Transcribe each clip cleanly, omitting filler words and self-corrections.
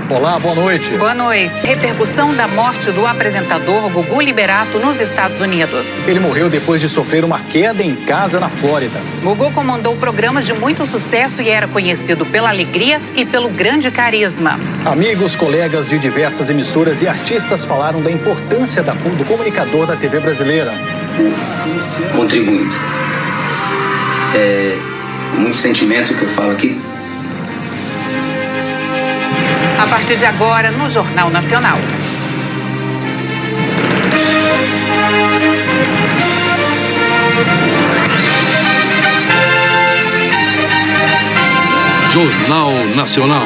Olá, boa noite. Boa noite. Repercussão da morte do apresentador Gugu Liberato nos Estados Unidos. Ele morreu depois de sofrer uma queda em casa na Flórida. Gugu comandou programas de muito sucesso e era conhecido pela alegria e pelo grande carisma. Amigos, colegas de diversas emissoras e artistas falaram da importância do comunicador da TV brasileira. Contribuindo. Com muito sentimento que eu falo aqui. A partir de agora, no Jornal Nacional. Jornal Nacional.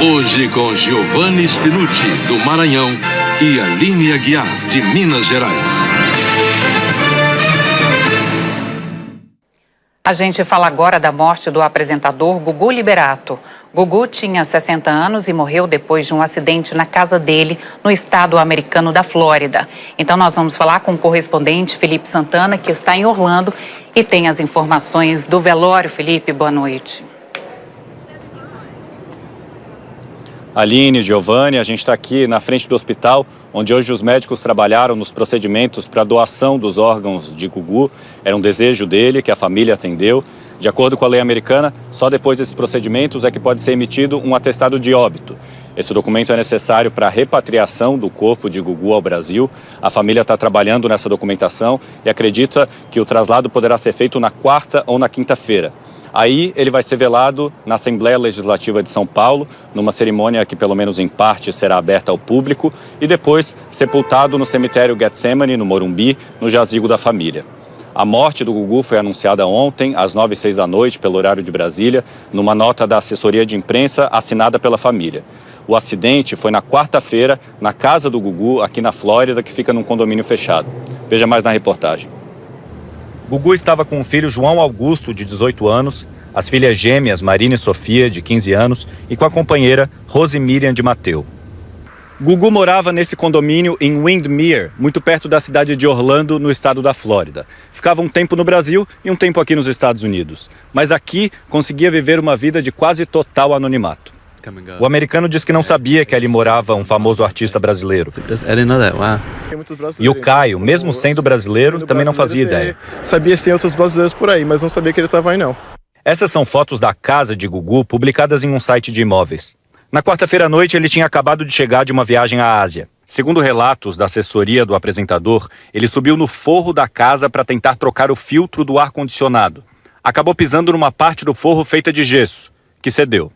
Hoje com Giovanni Spinucci, do Maranhão, e Aline Aguiar, de Minas Gerais. A gente fala agora da morte do apresentador Gugu Liberato. Gugu tinha 60 anos e morreu depois de um acidente na casa dele, no estado americano da Flórida. Então nós vamos falar com o correspondente Felipe Santana, que está em Orlando e tem as informações do velório. Felipe, boa noite. Aline, Giovanni, a gente está aqui na frente do hospital, onde hoje os médicos trabalharam nos procedimentos para a doação dos órgãos de Gugu. Era um desejo dele, que a família atendeu. De acordo com a lei americana, só depois desses procedimentos é que pode ser emitido um atestado de óbito. Esse documento é necessário para a repatriação do corpo de Gugu ao Brasil. A família está trabalhando nessa documentação e acredita que o traslado poderá ser feito na quarta ou na quinta-feira. Aí ele vai ser velado na Assembleia Legislativa de São Paulo, numa cerimônia que pelo menos em parte será aberta ao público, e depois sepultado no cemitério Getsemane, no Morumbi, no jazigo da família. A morte do Gugu foi anunciada ontem, às 9h06 da noite, pelo horário de Brasília, numa nota da assessoria de imprensa assinada pela família. O acidente foi na quarta-feira, na casa do Gugu, aqui na Flórida, que fica num condomínio fechado. Veja mais na reportagem. Gugu estava com o filho João Augusto, de 18 anos, as filhas gêmeas Marina e Sofia, de 15 anos, e com a companheira Rose Miriam de Mateu. Gugu morava nesse condomínio em Windermere, muito perto da cidade de Orlando, no estado da Flórida. Ficava um tempo no Brasil e um tempo aqui nos Estados Unidos. Mas aqui conseguia viver uma vida de quase total anonimato. O americano diz que não sabia que ali morava um famoso artista brasileiro. E o Caio, mesmo sendo brasileiro, também não fazia ideia. Sabia que tem outros brasileiros por aí, mas não sabia que ele estava aí, não. Essas são fotos da casa de Gugu, publicadas em um site de imóveis. Na quarta-feira à noite, ele tinha acabado de chegar de uma viagem à Ásia. Segundo relatos da assessoria do apresentador, ele subiu no forro da casa para tentar trocar o filtro do ar-condicionado. Acabou pisando numa parte do forro feita de gesso, que cedeu.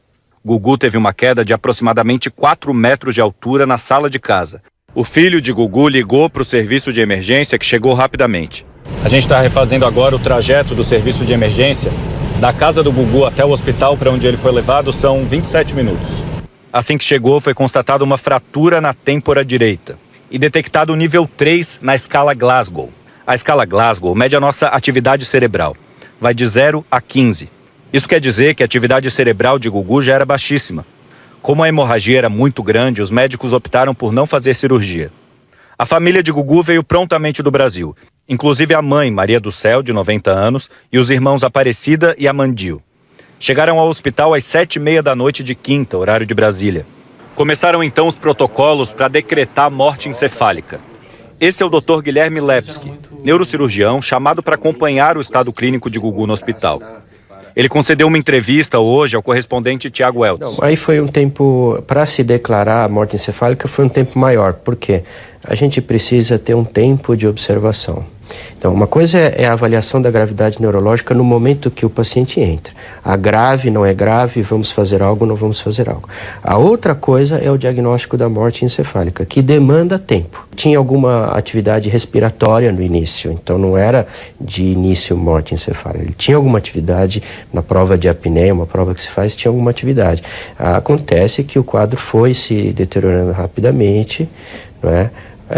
Gugu teve uma queda de aproximadamente 4 metros de altura na sala de casa. O filho de Gugu ligou para o serviço de emergência, que chegou rapidamente. A gente está refazendo agora o trajeto do serviço de emergência. Da casa do Gugu até o hospital para onde ele foi levado são 27 minutos. Assim que chegou, foi constatada uma fratura na têmpora direita e detectado o nível 3 na escala Glasgow. A escala Glasgow mede a nossa atividade cerebral. Vai de 0 a 15. Isso quer dizer que a atividade cerebral de Gugu já era baixíssima. Como a hemorragia era muito grande, os médicos optaram por não fazer cirurgia. A família de Gugu veio prontamente do Brasil, inclusive a mãe, Maria do Céu, de 90 anos, e os irmãos Aparecida e Amandil. Chegaram ao hospital às 7h30 da noite de quinta, horário de Brasília. Começaram então os protocolos para decretar morte encefálica. Esse é o Dr. Guilherme Lepski, neurocirurgião chamado para acompanhar o estado clínico de Gugu no hospital. Ele concedeu uma entrevista hoje ao correspondente Tiago Eltz. Aí foi um tempo, para se declarar a morte encefálica, foi um tempo maior. Por quê? A gente precisa ter um tempo de observação. Então, uma coisa é a avaliação da gravidade neurológica no momento que o paciente entra. A grave, não é grave, vamos fazer algo, não vamos fazer algo. A outra coisa é o diagnóstico da morte encefálica, que demanda tempo. Tinha alguma atividade respiratória no início, então não era de início morte encefálica. Ele tinha alguma atividade na prova de apneia, uma prova que se faz, tinha alguma atividade. Acontece que o quadro foi se deteriorando rapidamente, não é?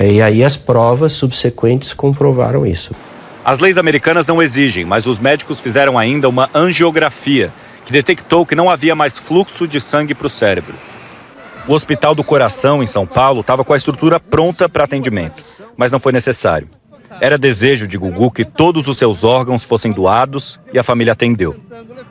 E aí as provas subsequentes comprovaram isso. As leis americanas não exigem, mas os médicos fizeram ainda uma angiografia, que detectou que não havia mais fluxo de sangue para o cérebro. O Hospital do Coração, em São Paulo, estava com a estrutura pronta para atendimento, mas não foi necessário. Era desejo de Gugu que todos os seus órgãos fossem doados e a família atendeu.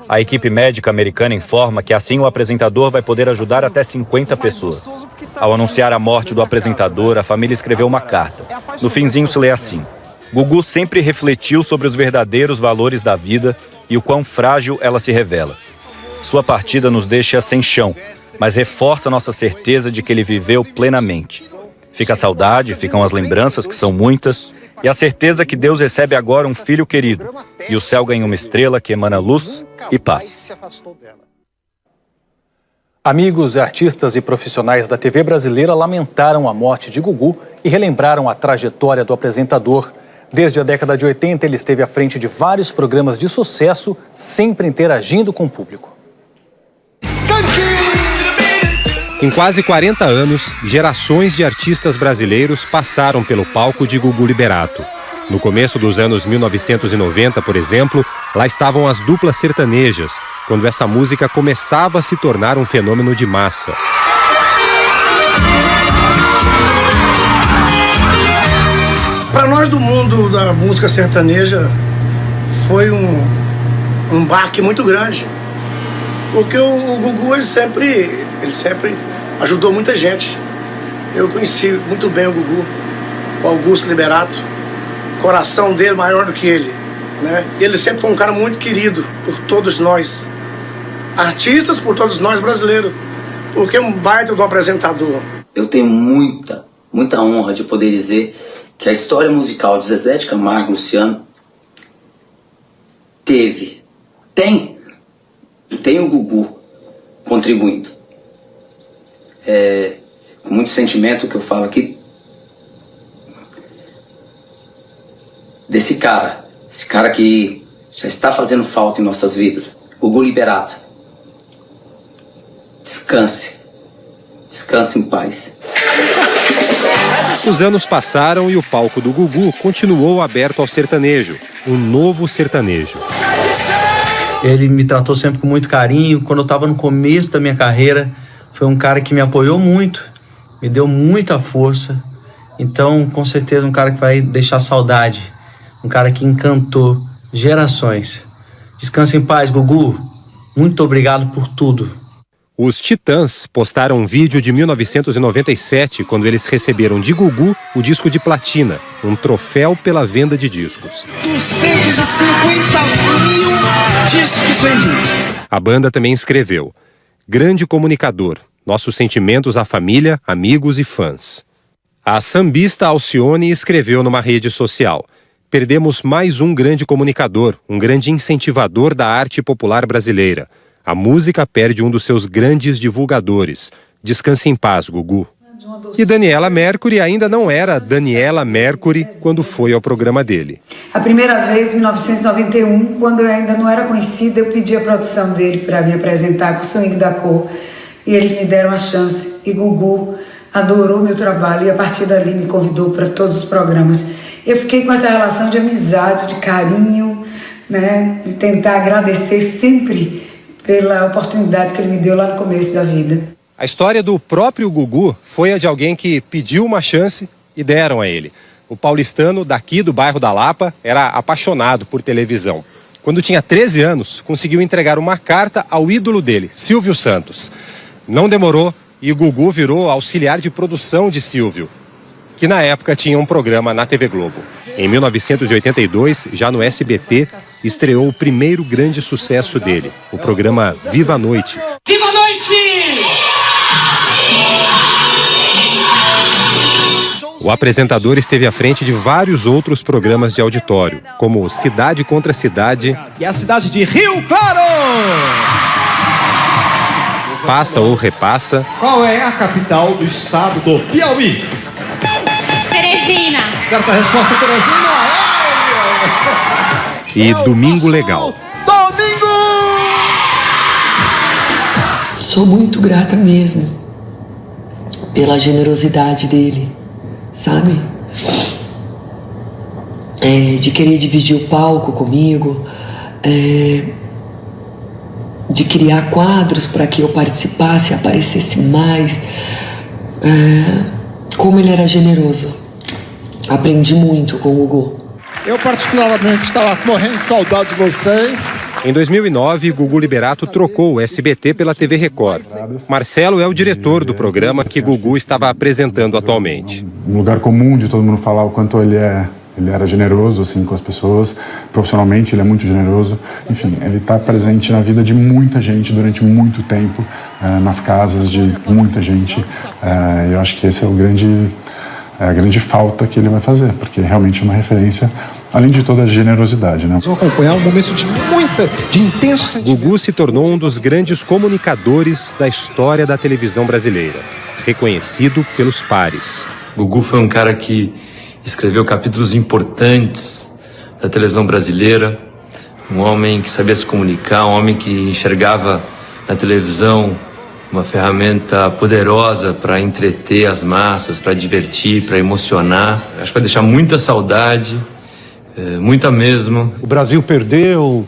A equipe médica americana informa que assim o apresentador vai poder ajudar até 50 pessoas. Ao anunciar a morte do apresentador, a família escreveu uma carta. No finzinho se lê assim: Gugu sempre refletiu sobre os verdadeiros valores da vida e o quão frágil ela se revela. Sua partida nos deixa sem chão, mas reforça nossa certeza de que ele viveu plenamente. Fica a saudade, ficam as lembranças, que são muitas, e a certeza que Deus recebe agora um filho querido, e o céu ganha uma estrela que emana luz e paz. Amigos, artistas e profissionais da TV brasileira lamentaram a morte de Gugu e relembraram a trajetória do apresentador. Desde a década de 80, ele esteve à frente de vários programas de sucesso, sempre interagindo com o público. Em quase 40 anos, gerações de artistas brasileiros passaram pelo palco de Gugu Liberato. No começo dos anos 1990, por exemplo, lá estavam as duplas sertanejas, quando essa música começava a se tornar um fenômeno de massa. Para nós do mundo da música sertaneja, foi um baque muito grande. Porque o Gugu, ele sempre ajudou muita gente. Eu conheci muito bem o Gugu, o Augusto Liberato. O coração dele maior do que ele, né? E ele sempre foi um cara muito querido por todos nós, artistas, por todos nós brasileiros. Porque é um baita do apresentador. Eu tenho muita honra de poder dizer que a história musical de Zezé de Camargo e Luciano tem o Gugu contribuindo. Com muito sentimento que eu falo aqui desse cara, esse cara que já está fazendo falta em nossas vidas, Gugu Liberato. Descanse em paz. Os anos passaram e o palco do Gugu continuou aberto ao sertanejo, um novo sertanejo. Ele me tratou sempre com muito carinho. Quando eu estava no começo da minha carreira, foi um cara que me apoiou muito, me deu muita força. Então, com certeza, um cara que vai deixar saudade. Um cara que encantou gerações. Descansa em paz, Gugu. Muito obrigado por tudo. Os Titãs postaram um vídeo de 1997, quando eles receberam de Gugu o disco de platina, um troféu pela venda de discos. 250 mil discos vendidos. A banda também escreveu: grande comunicador, nossos sentimentos à família, amigos e fãs. A sambista Alcione escreveu numa rede social: perdemos mais um grande comunicador, um grande incentivador da arte popular brasileira. A música perde um dos seus grandes divulgadores. Descanse em paz, Gugu. E Daniela Mercury ainda não era Daniela Mercury quando foi ao programa dele. A primeira vez, em 1991, quando eu ainda não era conhecida, eu pedi a produção dele para me apresentar com o Swing da Cor. E eles me deram a chance. E Gugu adorou meu trabalho e a partir dali me convidou para todos os programas. Eu fiquei com essa relação de amizade, de carinho, né? De tentar agradecer sempre pela oportunidade que ele me deu lá no começo da vida. A história do próprio Gugu foi a de alguém que pediu uma chance e deram a ele. O paulistano daqui do bairro da Lapa era apaixonado por televisão. Quando tinha 13 anos, conseguiu entregar uma carta ao ídolo dele, Silvio Santos. Não demorou e Gugu virou auxiliar de produção de Silvio, que na época tinha um programa na TV Globo. Em 1982, já no SBT, estreou o primeiro grande sucesso dele, o programa Viva a Noite. Viva a Noite! O apresentador esteve à frente de vários outros programas de auditório, como Cidade contra Cidade e a cidade de Rio Claro. Passa ou Repassa. Qual é a capital do estado do Piauí? Teresina. Certa resposta, Teresina. E Domingo Legal. Domingo! Sou muito grata mesmo pela generosidade dele, sabe? De querer dividir o palco comigo, de criar quadros para que eu participasse, aparecesse mais. Como ele era generoso. Aprendi muito com o Gugu. Eu particularmente estava morrendo de saudade de vocês. Em 2009, Gugu Liberato trocou o SBT pela TV Record. Marcelo é o diretor do programa que Gugu estava apresentando atualmente. Um lugar comum de todo mundo falar o quanto ele era generoso assim com as pessoas. Profissionalmente ele é muito generoso. Enfim, ele está presente na vida de muita gente durante muito tempo, nas casas de muita gente. Eu acho que esse é a grande falta que ele vai fazer, porque realmente é uma referência, além de toda a generosidade, né? Vamos acompanhar um momento de intenso sentimento. Gugu se tornou um dos grandes comunicadores da história da televisão brasileira, reconhecido pelos pares. Gugu foi um cara que escreveu capítulos importantes da televisão brasileira, um homem que sabia se comunicar, um homem que enxergava na televisão uma ferramenta poderosa para entreter as massas, para divertir, para emocionar. Acho que vai deixar muita saudade, muita mesmo. O Brasil perdeu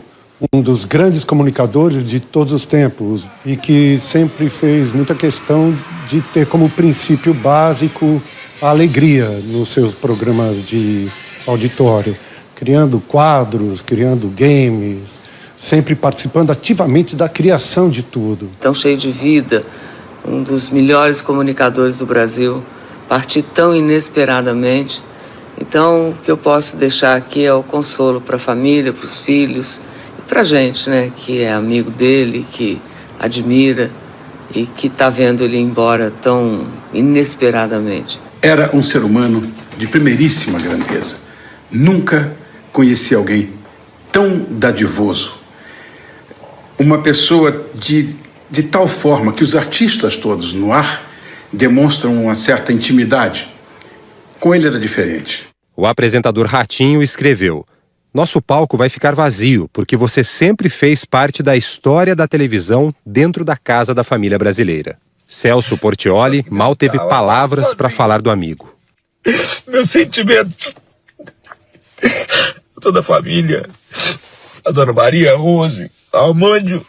um dos grandes comunicadores de todos os tempos e que sempre fez muita questão de ter como princípio básico a alegria nos seus programas de auditório, criando quadros, criando games, sempre participando ativamente da criação de tudo. Tão cheio de vida, um dos melhores comunicadores do Brasil, partir tão inesperadamente. Então, o que eu posso deixar aqui é o consolo para a família, para os filhos e para a gente, né, que é amigo dele, que admira e que está vendo ele ir embora tão inesperadamente. Era um ser humano de primeiríssima grandeza. Nunca conheci alguém tão dadivoso. Uma pessoa de tal forma que os artistas todos no ar demonstram uma certa intimidade. Com ele era diferente. O apresentador Ratinho escreveu: "Nosso palco vai ficar vazio porque você sempre fez parte da história da televisão dentro da casa da família brasileira." Celso Portiolli mal teve palavras para falar do amigo. Meus sentimentos, toda a família, a Dona Maria, a Rose, a Armândio,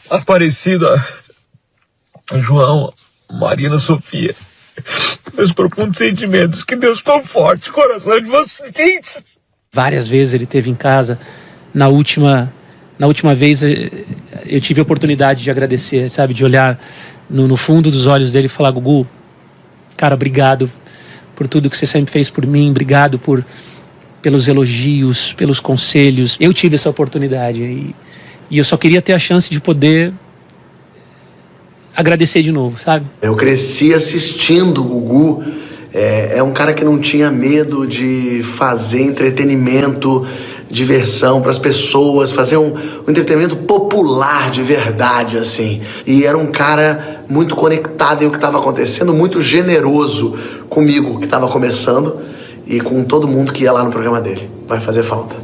a Aparecida, a João, a Marina, a Sofia. Meus profundos sentimentos, que Deus tão forte o coração de vocês. Várias vezes ele esteve em casa. Na última vez eu tive a oportunidade de agradecer, sabe? De olhar no fundo dos olhos dele e falar: Gugu, cara, obrigado por tudo que você sempre fez por mim. Obrigado pelos elogios, pelos conselhos. Eu tive essa oportunidade e eu só queria ter a chance de poder agradecer de novo, sabe? Eu cresci assistindo o Gugu. É um cara que não tinha medo de fazer entretenimento, diversão para as pessoas, fazer um entretenimento popular de verdade, assim. E era um cara muito conectado em o que estava acontecendo, muito generoso comigo, que estava começando, e com todo mundo que ia lá no programa dele. Vai fazer falta.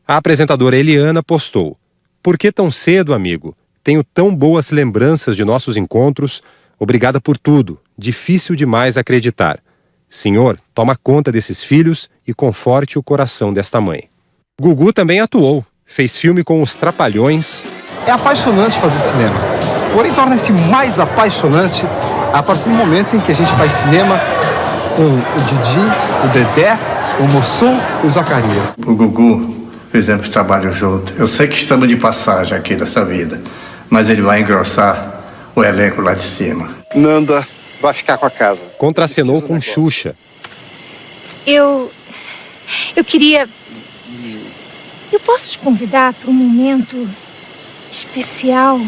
A apresentadora Eliana postou: "Por que tão cedo, amigo? Tenho tão boas lembranças de nossos encontros. Obrigada por tudo. Difícil demais acreditar. Senhor, toma conta desses filhos e conforte o coração desta mãe." Gugu também atuou. Fez filme com os Trapalhões. É apaixonante fazer cinema. Porém, torna-se mais apaixonante a partir do momento em que a gente faz cinema com o Didi, o Dedé, o Mussum e o Zacarias. O Gugu, fizemos trabalho junto. Eu sei que estamos de passagem aqui dessa vida, mas ele vai engrossar o elenco lá de cima. Nanda vai ficar com a casa. Contracenou com Xuxa. Eu queria... Eu posso te convidar para um momento especial,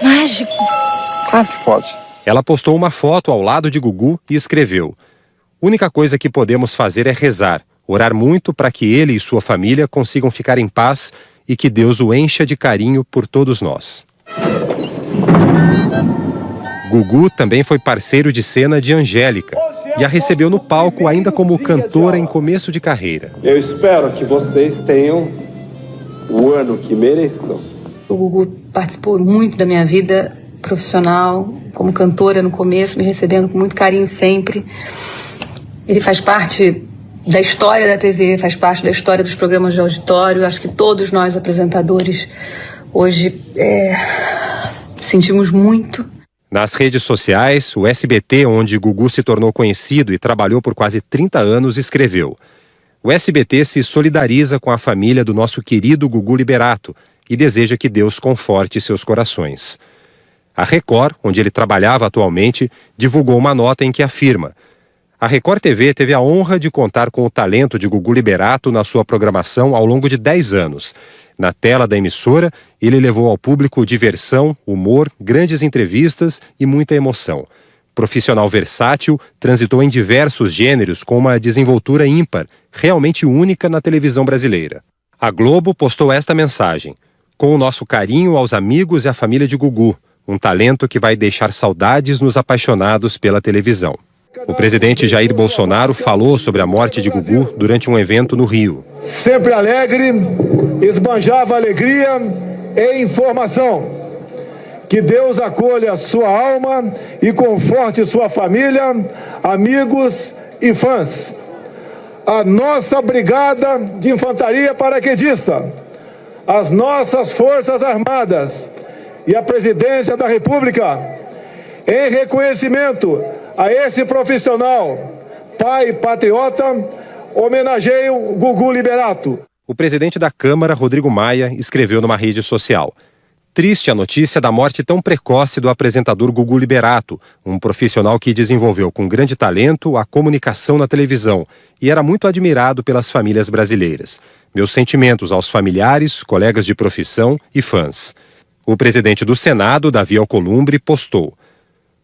mágico? Claro que pode. Ela postou uma foto ao lado de Gugu e escreveu: "Única coisa que podemos fazer é rezar, orar muito para que ele e sua família consigam ficar em paz e que Deus o encha de carinho por todos nós." Gugu também foi parceiro de cena de Angélica e a recebeu no palco ainda como cantora em começo de carreira. Eu espero que vocês tenham o ano que mereçam. O Gugu participou muito da minha vida profissional, como cantora no começo, me recebendo com muito carinho sempre. Ele faz parte da história da TV, faz parte da história dos programas de auditório. Acho que todos nós, apresentadores, hoje sentimos muito. Nas redes sociais, o SBT, onde Gugu se tornou conhecido e trabalhou por quase 30 anos, escreveu: o SBT se solidariza com a família do nosso querido Gugu Liberato e deseja que Deus conforte seus corações. A Record, onde ele trabalhava atualmente, divulgou uma nota em que afirma: a Record TV teve a honra de contar com o talento de Gugu Liberato na sua programação ao longo de 10 anos. Na tela da emissora, ele levou ao público diversão, humor, grandes entrevistas e muita emoção. Profissional versátil, transitou em diversos gêneros com uma desenvoltura ímpar, realmente única na televisão brasileira. A Globo postou esta mensagem: com o nosso carinho aos amigos e à família de Gugu, um talento que vai deixar saudades nos apaixonados pela televisão. O presidente Jair Bolsonaro falou sobre a morte de Gugu durante um evento no Rio. Sempre alegre, esbanjava alegria e informação. Que Deus acolha sua alma e conforte sua família, amigos e fãs. A nossa Brigada de Infantaria Paraquedista, as nossas Forças Armadas e a Presidência da República, em reconhecimento a esse profissional, pai patriota, homenageiam Gugu Liberato. O presidente da Câmara, Rodrigo Maia, escreveu numa rede social: triste a notícia da morte tão precoce do apresentador Gugu Liberato, um profissional que desenvolveu com grande talento a comunicação na televisão e era muito admirado pelas famílias brasileiras. Meus sentimentos aos familiares, colegas de profissão e fãs. O presidente do Senado, Davi Alcolumbre, postou: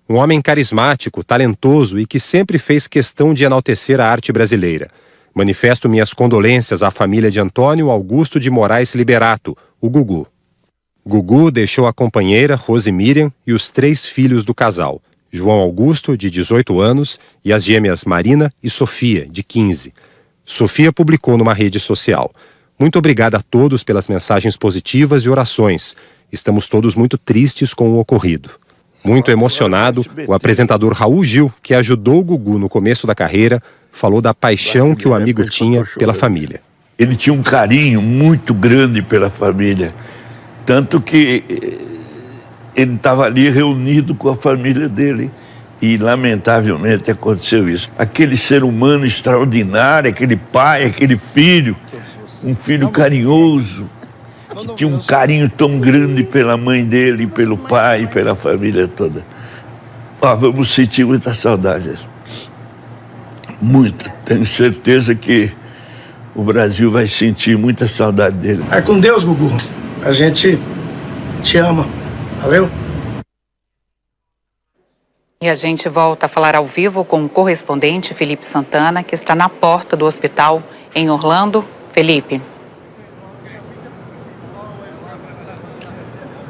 um homem carismático, talentoso e que sempre fez questão de enaltecer a arte brasileira. Manifesto minhas condolências à família de Antônio Augusto de Moraes Liberato, o Gugu. Gugu deixou a companheira, Rose Miriam, e os 3 filhos do casal, João Augusto, de 18 anos, e as gêmeas Marina e Sofia, de 15. Sofia publicou numa rede social: muito obrigada a todos pelas mensagens positivas e orações. Estamos todos muito tristes com o ocorrido. Muito emocionado, o apresentador Raul Gil, que ajudou o Gugu no começo da carreira, falou da paixão que o amigo tinha pela família. Ele tinha um carinho muito grande pela família, tanto que ele estava ali reunido com a família dele e, lamentavelmente, aconteceu isso. Aquele ser humano extraordinário, aquele pai, aquele filho, um filho carinhoso, que tinha um carinho tão grande pela mãe dele, pelo pai, pela família toda. Vamos sentir muita saudade. Muita. Tenho certeza que o Brasil vai sentir muita saudade dele. Vai com Deus, Gugu. A gente te ama. Valeu? E a gente volta a falar ao vivo com o correspondente Felipe Santana, que está na porta do hospital em Orlando. Felipe.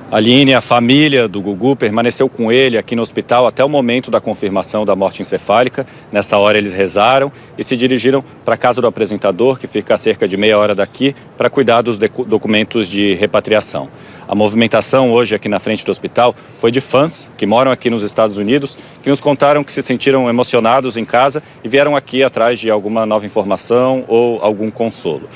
Aline, a família do Gugu permaneceu com ele aqui no hospital até o momento da confirmação da morte encefálica. Nessa hora eles rezaram e se dirigiram para a casa do apresentador, que fica a cerca de meia hora daqui, para cuidar dos documentos de repatriação. A movimentação hoje aqui na frente do hospital foi de fãs que moram aqui nos Estados Unidos, que nos contaram que se sentiram emocionados em casa e vieram aqui atrás de alguma nova informação ou algum consolo.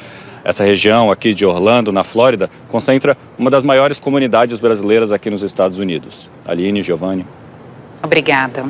Essa região aqui de Orlando, na Flórida, concentra uma das maiores comunidades brasileiras aqui nos Estados Unidos. Aline, Giovanni. Obrigada.